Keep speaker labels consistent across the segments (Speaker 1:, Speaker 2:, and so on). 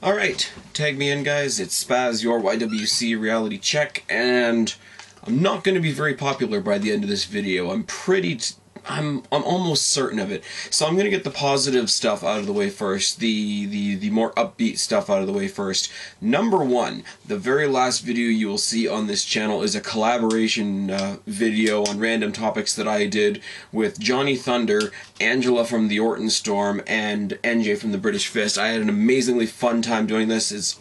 Speaker 1: Alright, tag me in guys, it's Spaz, your YWC reality check, and I'm not going to be very popular by the end of this video. I'm almost certain of it. So I'm going to get the positive stuff out of the way first, the more upbeat stuff out of the way first. Number one, the very last video you will see on this channel is a collaboration video on random topics that I did with Johnny Thunder, Angela from the Orton Storm, and NJ from the British Fist. I had an amazingly fun time doing this.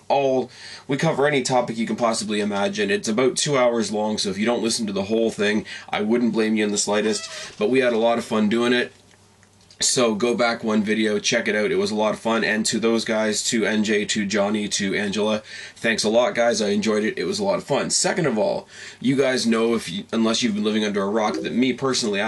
Speaker 1: We cover any topic you can possibly imagine. It's about 2 hours long, so if you don't listen to the whole thing, I wouldn't blame you in the slightest. But we had a lot of fun doing it. So go back one video, check it out. It was a lot of fun. And to those guys, to NJ, to Johnny, to Angela, thanks a lot, guys. I enjoyed it. It was a lot of fun. Second of all, you guys know, unless you've been living under a rock, that me personally,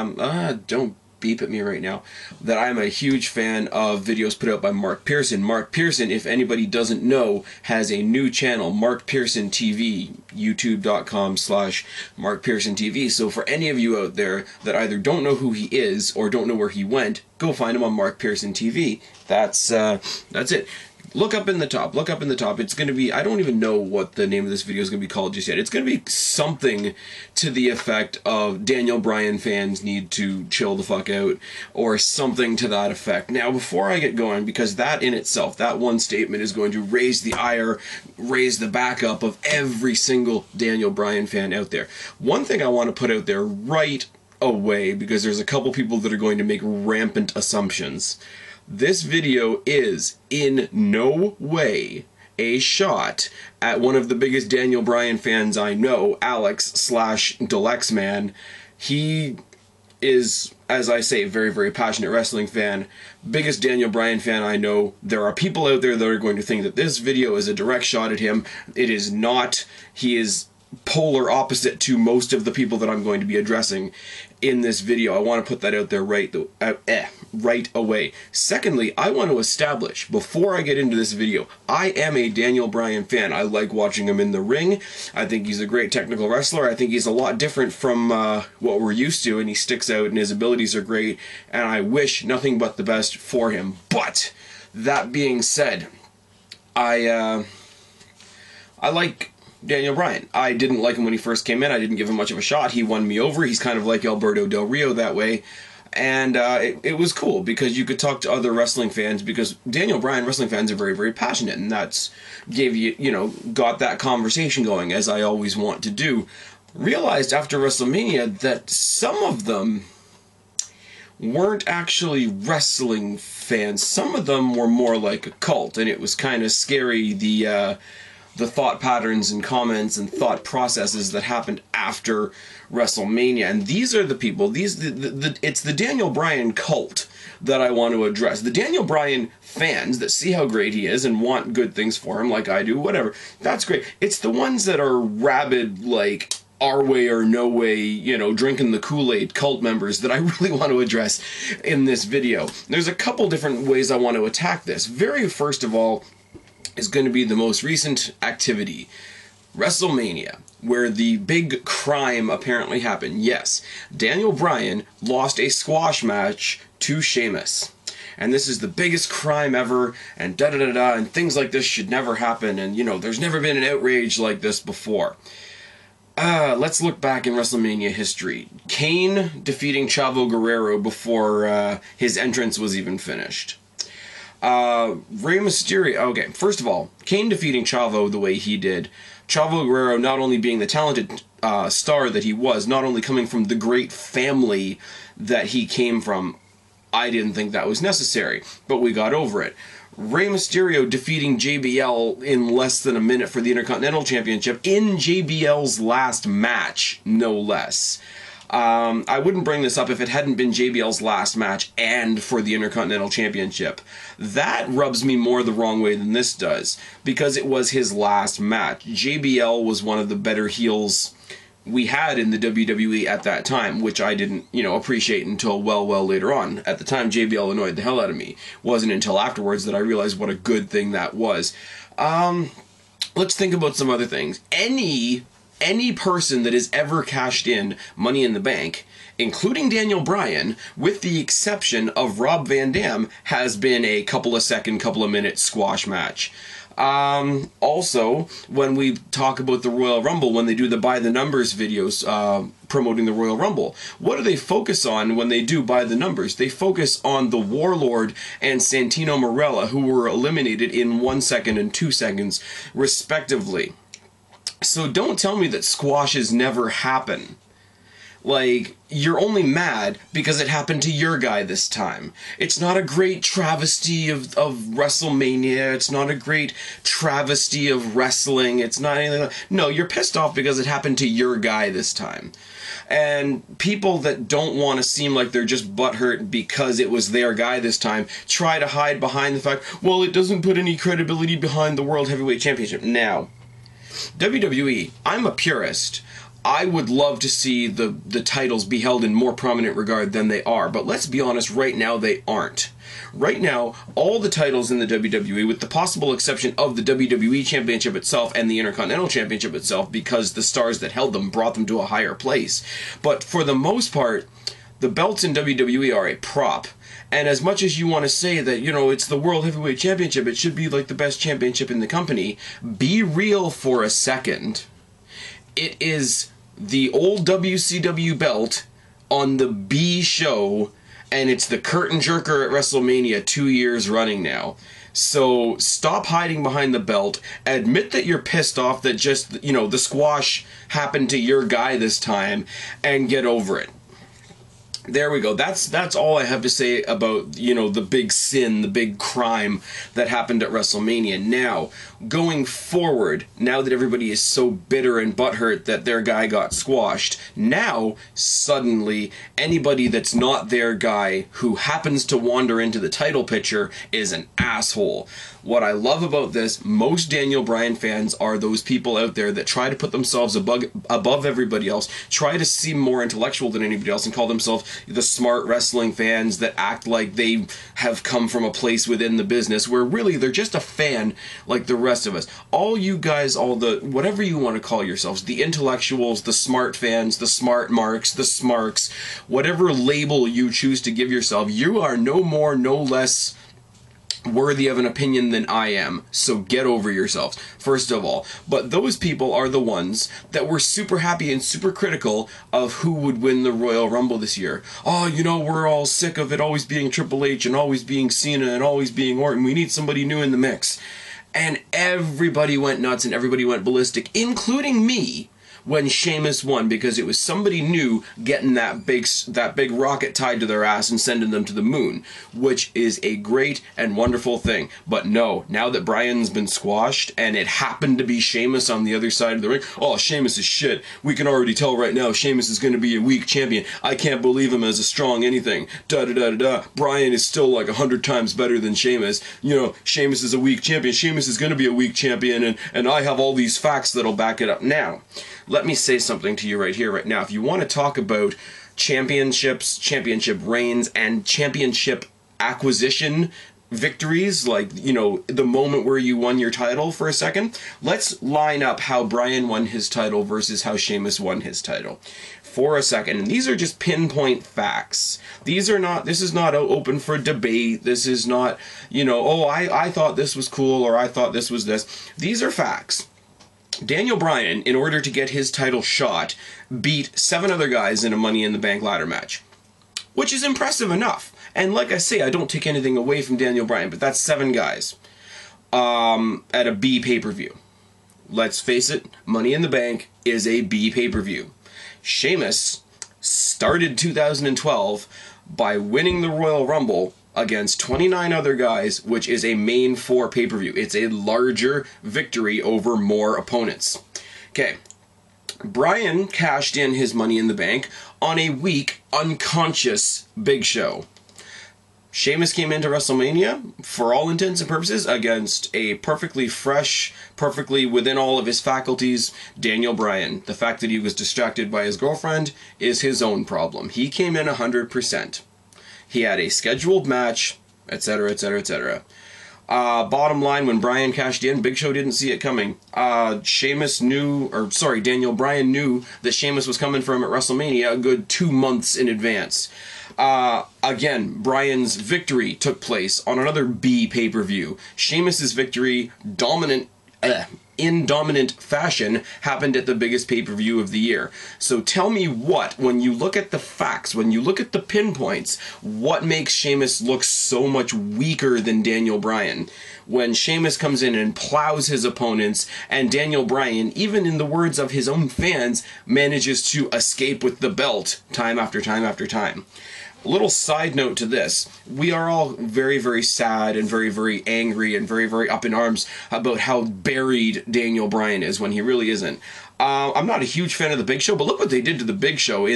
Speaker 1: don't beep at me right now, that I'm a huge fan of videos put out by Mark Pearson. Mark Pearson, if anybody doesn't know, has a new channel, Mark Pearson TV, youtube.com/Mark Pearson TV. So for any of you out there that either don't know who he is or don't know where he went, go find him on Mark Pearson TV. That's it. Look up in the top. Look up in the top. It's going to be, I don't even know what the name of this video is going to be called just yet. It's going to be something to the effect of Daniel Bryan fans need to chill the fuck out, or something to that effect. Now, before I get going, because that in itself, that one statement is going to raise the ire, raise the backup of every single Daniel Bryan fan out there. One thing I want to put out there right away, because there's a couple people that are going to make rampant assumptions. This video is in no way a shot at one of the biggest Daniel Bryan fans I know, Alex/Delexman. He is, as I say, a very, very passionate wrestling fan. Biggest Daniel Bryan fan I know. There are people out there that are going to think that this video is a direct shot at him. It is not. He is polar opposite to most of the people that I'm going to be addressing in this video. I want to put that out there right away. Secondly, I want to establish, before I get into this video, I am a Daniel Bryan fan. I like watching him in the ring. I think he's a great technical wrestler. I think he's a lot different from what we're used to, and he sticks out, and his abilities are great, and I wish nothing but the best for him. But, that being said, I like Daniel Bryan. I didn't like him when he first came in. I didn't give him much of a shot. He won me over. He's kind of like Alberto Del Rio that way. And it was cool because you could talk to other wrestling fans, because Daniel Bryan wrestling fans are very, very passionate, and that's got that conversation going, as I always want to do. Realized after Wrestlemania that some of them weren't actually wrestling fans. Some of them were more like a cult, and it was kind of scary, the thought patterns and comments and thought processes that happened after WrestleMania. And these are the people, it's the Daniel Bryan cult that I want to address. The Daniel Bryan fans that see how great he is and want good things for him, like I do, whatever, that's great. It's the ones that are rabid, like, our way or no way, drinking the Kool-Aid cult members that I really want to address in this video. There's a couple different ways I want to attack this. Very first of all is going to be the most recent activity, WrestleMania, where the big crime apparently happened. Yes, Daniel Bryan lost a squash match to Sheamus. And this is the biggest crime ever, and da-da-da-da, and things like this should never happen, and, there's never been an outrage like this before. Let's look back in WrestleMania history. Kane defeating Chavo Guerrero before his entrance was even finished. Rey Mysterio, okay, first of all, Kane defeating Chavo the way he did, Chavo Guerrero not only being the talented star that he was, not only coming from the great family that he came from, I didn't think that was necessary, but we got over it. Rey Mysterio defeating JBL in less than a minute for the Intercontinental Championship in JBL's last match, no less. I wouldn't bring this up if it hadn't been JBL's last match and for the Intercontinental Championship. That rubs me more the wrong way than this does, because it was his last match. JBL was one of the better heels we had in the WWE at that time, which I didn't, appreciate until well later on. At the time, JBL annoyed the hell out of me. It wasn't until afterwards that I realized what a good thing that was. Let's think about some other things. Any person that has ever cashed in Money in the Bank, including Daniel Bryan, with the exception of Rob Van Dam, has been a couple of minute squash match. Also, when we talk about the Royal Rumble, when they do the By the Numbers videos promoting the Royal Rumble, what do they focus on when they do By the Numbers? They focus on the Warlord and Santino Marella, who were eliminated in 1 second and 2 seconds, respectively. So don't tell me that squashes never happen. Like, you're only mad because it happened to your guy this time. It's not a great travesty of WrestleMania. It's not a great travesty of wrestling. It's not anything like that. No, you're pissed off because it happened to your guy this time. And people that don't want to seem like they're just butthurt because it was their guy this time try to hide behind the fact, well, it doesn't put any credibility behind the World Heavyweight Championship. Now, WWE, I'm a purist. I would love to see the titles be held in more prominent regard than they are, but let's be honest, right now they aren't. Right now, all the titles in the WWE, with the possible exception of the WWE Championship itself and the Intercontinental Championship itself, because the stars that held them brought them to a higher place. But for the most part, the belts in WWE are a prop. And as much as you want to say that, you know, it's the World Heavyweight Championship, it should be like the best championship in the company, be real for a second. It is the old WCW belt on the B show, and it's the curtain jerker at WrestleMania 2 years running now. So stop hiding behind the belt. Admit that you're pissed off that just, you know, the squash happened to your guy this time, and get over it. There we go. That's all I have to say about, you know, the big sin, the big crime that happened at WrestleMania. Now, going forward, now that everybody is so bitter and butthurt that their guy got squashed, now, suddenly, anybody that's not their guy who happens to wander into the title picture is an asshole. What I love about this, most Daniel Bryan fans are those people out there that try to put themselves above everybody else, try to seem more intellectual than anybody else, and call themselves the smart wrestling fans that act like they have come from a place within the business, where really they're just a fan like the rest of us. All you guys, all the, whatever you want to call yourselves, the intellectuals, the smart fans, the smart marks, the smarks, whatever label you choose to give yourself, you are no more, no less worthy of an opinion than I am, so get over yourselves, first of all. But those people are the ones that were super happy and super critical of who would win the Royal Rumble this year. Oh, you know, we're all sick of it always being Triple H and always being Cena and always being Orton. We need somebody new in the mix. And everybody went nuts and everybody went ballistic, including me, when Sheamus won, because it was somebody new getting that big rocket tied to their ass and sending them to the moon, which is a great and wonderful thing. But no, now that Bryan's been squashed and it happened to be Sheamus on the other side of the ring, oh, Sheamus is shit. We can already tell right now Sheamus is going to be a weak champion. I can't believe him as a strong anything. Da-da-da-da-da. Bryan is still like 100 times better than Sheamus. You know, Sheamus is a weak champion. Sheamus is going to be a weak champion, and I have all these facts that'll back it up. Now, let me say something to you right here, right now. If you want to talk about championships, championship reigns, and championship acquisition victories, like, you know, the moment where you won your title for a second, let's line up how Bryan won his title versus how Sheamus won his title for a second. And these are just pinpoint facts. These are not, this is not open for debate. This is not, you know, oh, I thought this was cool, or I thought this was this. These are facts. Daniel Bryan, in order to get his title shot, beat 7 other guys in a Money in the Bank ladder match, which is impressive enough. And like I say, I don't take anything away from Daniel Bryan, but that's 7 guys at a B pay-per-view. Let's face it, Money in the Bank is a B pay-per-view. Sheamus started 2012 by winning the Royal Rumble against 29 other guys, which is a main 4 pay-per-view. It's a larger victory over more opponents. Okay, Bryan cashed in his Money in the Bank on a weak, unconscious Big Show. Sheamus came into WrestleMania, for all intents and purposes, against a perfectly fresh, perfectly within all of his faculties, Daniel Bryan. The fact that he was distracted by his girlfriend is his own problem. He came in 100%. He had a scheduled match, etc., etc., etc. Bottom line, when Bryan cashed in, Big Show didn't see it coming. Daniel Bryan knew that Sheamus was coming for him at WrestleMania a good 2 months in advance. Again, Bryan's victory took place on another B pay-per-view. Sheamus's victory, in dominant fashion, happened at the biggest pay-per-view of the year. So tell me when you look at the facts, when you look at the pinpoints, what makes Sheamus look so much weaker than Daniel Bryan? When Sheamus comes in and plows his opponents, and Daniel Bryan, even in the words of his own fans, manages to escape with the belt time after time after time. A little side note to this, we are all very, very sad and very, very angry and very, very up in arms about how buried Daniel Bryan is when he really isn't. I'm not a huge fan of the Big Show, but look what they did to the Big Show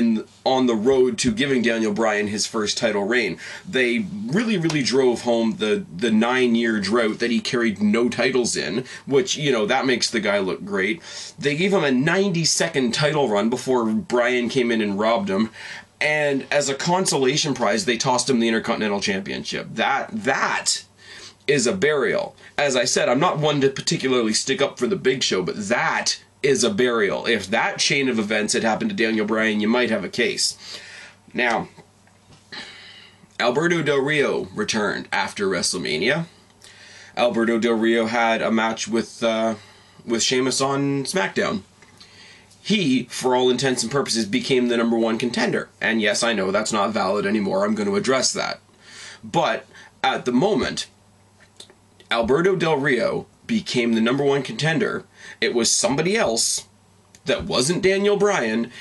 Speaker 1: on the road to giving Daniel Bryan his first title reign. They really, really drove home the 9-year drought that he carried no titles in, which, you know, that makes the guy look great. They gave him a 90-second title run before Bryan came in and robbed him. And as a consolation prize, they tossed him the Intercontinental Championship. That is a burial. As I said, I'm not one to particularly stick up for the Big Show, but that is a burial. If that chain of events had happened to Daniel Bryan, you might have a case. Now, Alberto Del Rio returned after WrestleMania. Alberto Del Rio had a match with Sheamus on SmackDown. He, for all intents and purposes, became the #1 contender. And yes, I know that's not valid anymore. I'm going to address that. But at the moment, Alberto Del Rio became the #1 contender. It was somebody else that wasn't Daniel Bryan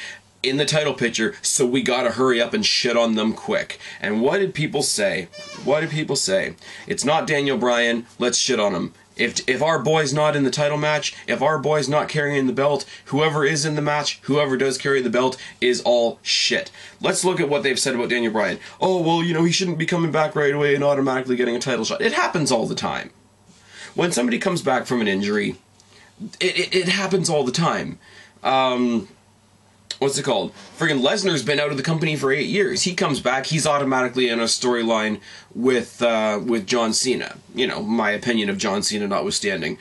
Speaker 1: in the title picture, so we gotta hurry up and shit on them quick. And what did people say? What did people say? It's not Daniel Bryan, let's shit on him. If our boy's not in the title match, if our boy's not carrying the belt, whoever is in the match, whoever does carry the belt, is all shit. Let's look at what they've said about Daniel Bryan. Oh, well, you know, he shouldn't be coming back right away and automatically getting a title shot. It happens all the time. When somebody comes back from an injury, it happens all the time. What's it called? Friggin' Lesnar's been out of the company for 8 years. He comes back, he's automatically in a storyline with John Cena. You know, my opinion of John Cena notwithstanding.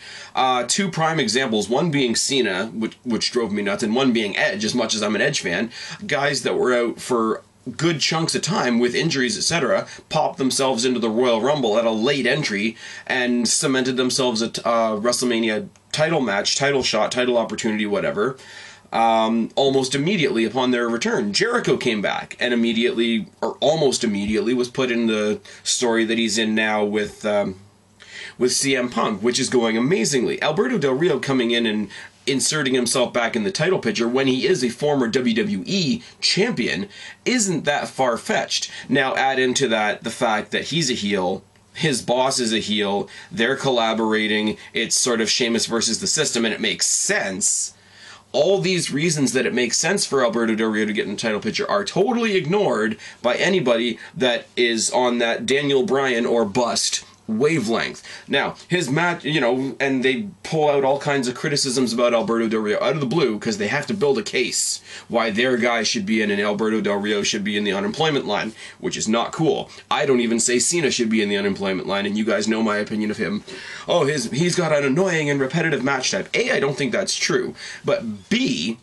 Speaker 1: 2 prime examples, one being Cena, which drove me nuts, and one being Edge, as much as I'm an Edge fan. Guys that were out for good chunks of time with injuries, etc., popped themselves into the Royal Rumble at a late entry and cemented themselves at WrestleMania title match, title shot, title opportunity, whatever. Almost immediately upon their return. Jericho came back and immediately, or almost immediately, was put in the story that he's in now with CM Punk, which is going amazingly. Alberto Del Rio coming in and inserting himself back in the title picture when he is a former WWE champion isn't that far-fetched. Now add into that the fact that he's a heel, his boss is a heel, they're collaborating, it's sort of Sheamus versus the system, and it makes sense. All these reasons that it makes sense for Alberto Del Rio to get in the title picture are totally ignored by anybody that is on that Daniel Bryan or bust wavelength. Now, his match, you know, and they pull out all kinds of criticisms about Alberto Del Rio out of the blue because they have to build a case why their guy should be in and Alberto Del Rio should be in the unemployment line, which is not cool. I don't even say Cena should be in the unemployment line, and you guys know my opinion of him. Oh, he's got an annoying and repetitive match type. A, I don't think that's true, but B,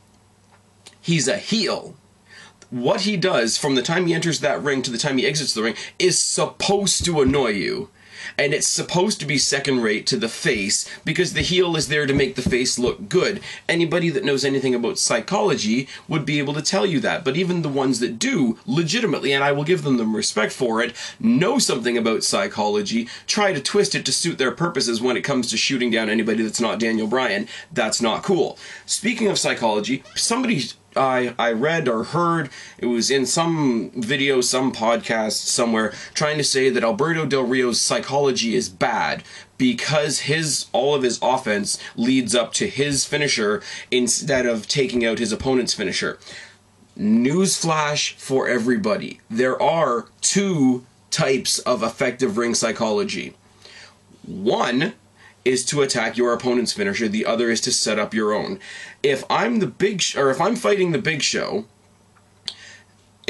Speaker 1: he's a heel. What he does from the time he enters that ring to the time he exits the ring is supposed to annoy you. And it's supposed to be second rate to the face because the heel is there to make the face look good. Anybody that knows anything about psychology would be able to tell you that. But even the ones that do, legitimately, and I will give them the respect for it, know something about psychology, try to twist it to suit their purposes when it comes to shooting down anybody that's not Daniel Bryan. That's not cool. Speaking of psychology, somebody I read or heard, it was in some video, some podcast somewhere, trying to say that Alberto Del Rio's psychology is bad because all of his offense leads up to his finisher instead of taking out his opponent's finisher. Newsflash for everybody. There are 2 types of effective ring psychology. One is to attack your opponent's finisher, the other is to set up your own. If I'm fighting the Big Show,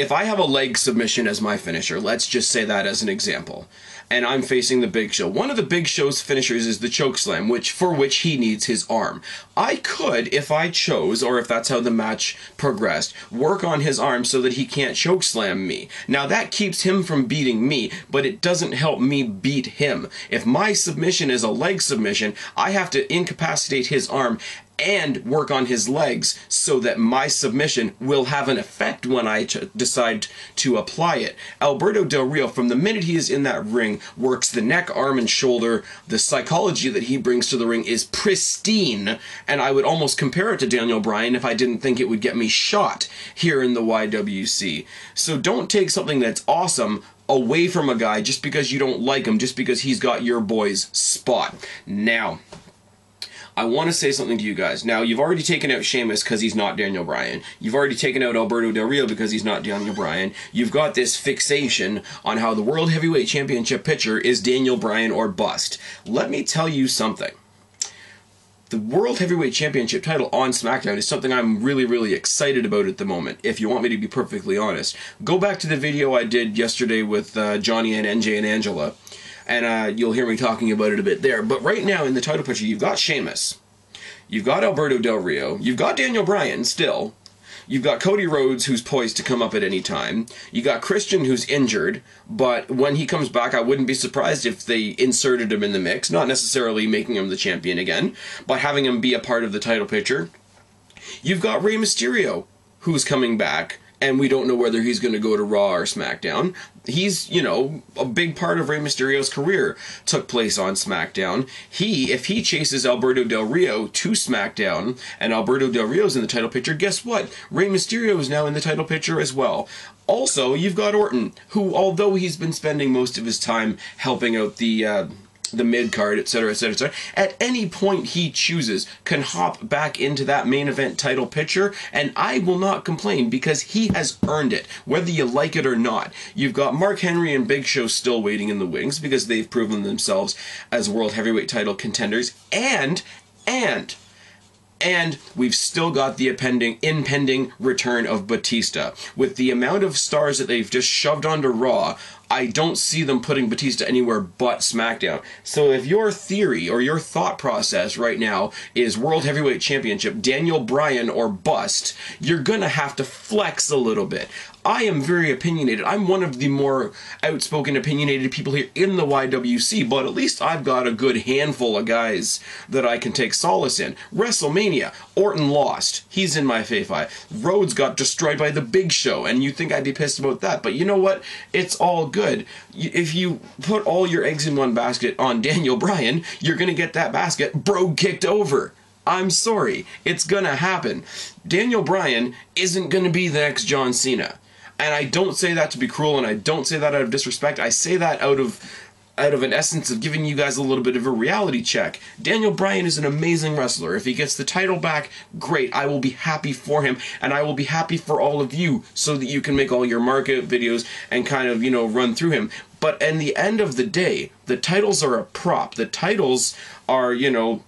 Speaker 1: if I have a leg submission as my finisher, let's just say that as an example, and I'm facing the Big Show. One of the Big Show's finishers is the chokeslam, for which he needs his arm. I could, if I chose, or if that's how the match progressed, work on his arm so that he can't chokeslam me. Now that keeps him from beating me, but it doesn't help me beat him. If my submission is a leg submission, I have to incapacitate his arm and work on his legs so that my submission will have an effect when I decide to apply it. Alberto Del Rio, from the minute he is in that ring, works the neck, arm, and shoulder. The psychology that he brings to the ring is pristine, and I would almost compare it to Daniel Bryan if I didn't think it would get me shot here in the YWC. So don't take something that's awesome away from a guy just because you don't like him, just because he's got your boy's spot. Now, I want to say something to you guys. Now, you've already taken out Sheamus because he's not Daniel Bryan. You've already taken out Alberto Del Rio because he's not Daniel Bryan. You've got this fixation on how the World Heavyweight Championship picture is Daniel Bryan or bust. Let me tell you something. The World Heavyweight Championship title on SmackDown is something I'm really, really excited about at the moment, if you want me to be perfectly honest. Go back to the video I did yesterday with Johnny and NJ and Angela, and you'll hear me talking about it a bit there. But right now in the title picture, you've got Sheamus, you've got Alberto Del Rio, you've got Daniel Bryan still, you've got Cody Rhodes, who's poised to come up at any time, you got Christian, who's injured, but when he comes back, I wouldn't be surprised if they inserted him in the mix, not necessarily making him the champion again, but having him be a part of the title picture. You've got Rey Mysterio, who's coming back, and we don't know whether he's going to go to Raw or SmackDown. He's, you know, a big part of Rey Mysterio's career took place on SmackDown. If he chases Alberto Del Rio to SmackDown, and Alberto Del Rio's in the title picture, guess what? Rey Mysterio is now in the title picture as well. Also, you've got Orton, who, although he's been spending most of his time helping out the mid-card, etc., etc., etc., at any point he chooses, can hop back into that main event title picture, and I will not complain because he has earned it, whether you like it or not. You've got Mark Henry and Big Show still waiting in the wings because they've proven themselves as World Heavyweight title contenders, and we've still got the impending return of Batista. With the amount of stars that they've just shoved onto Raw, I don't see them putting Batista anywhere but SmackDown. So if your theory or your thought process right now is World Heavyweight Championship, Daniel Bryan or bust, you're gonna have to flex a little bit. I am very opinionated. I'm one of the more outspoken, opinionated people here in the YWC, but at least I've got a good handful of guys that I can take solace in. Wrestlemania, Orton lost. He's in my Fave. Rhodes got destroyed by the Big Show, and you think I'd be pissed about that, but you know what? It's all good. If you put all your eggs in one basket on Daniel Bryan, you're gonna get that basket kicked over. I'm sorry. It's gonna happen. Daniel Bryan isn't gonna be the next John Cena. And I don't say that to be cruel, and I don't say that out of disrespect. I say that out of an essence of giving you guys a little bit of a reality check. Daniel Bryan is an amazing wrestler. If he gets the title back, great. I will be happy for him, and I will be happy for all of you so that you can make all your market videos and kind of, you know, run through him. But in the end of the day, the titles are a prop. The titles are, you know,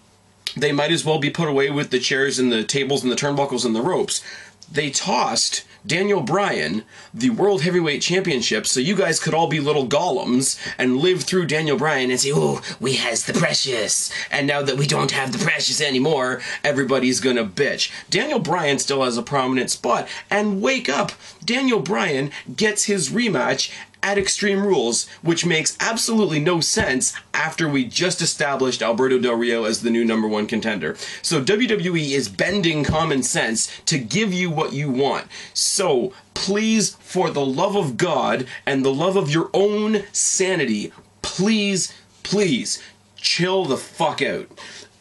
Speaker 1: they might as well be put away with the chairs and the tables and the turnbuckles and the ropes. They tossed Daniel Bryan the World Heavyweight Championship so you guys could all be little golems and live through Daniel Bryan and say, oh, we has the precious. And now that we don't have the precious anymore, everybody's gonna bitch. Daniel Bryan still has a prominent spot. And wake up, Daniel Bryan gets his rematch at Extreme Rules, which makes absolutely no sense after we just established Alberto Del Rio as the new #1 contender. So WWE is bending common sense to give you what you want. So please, for the love of God and the love of your own sanity, please, please, chill the fuck out.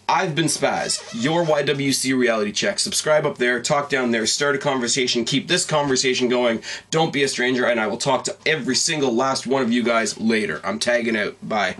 Speaker 1: I've been Spaz, your YWC reality check. Subscribe up there, talk down there, start a conversation, keep this conversation going. Don't be a stranger, and I will talk to every single last one of you guys later. I'm tagging out. Bye.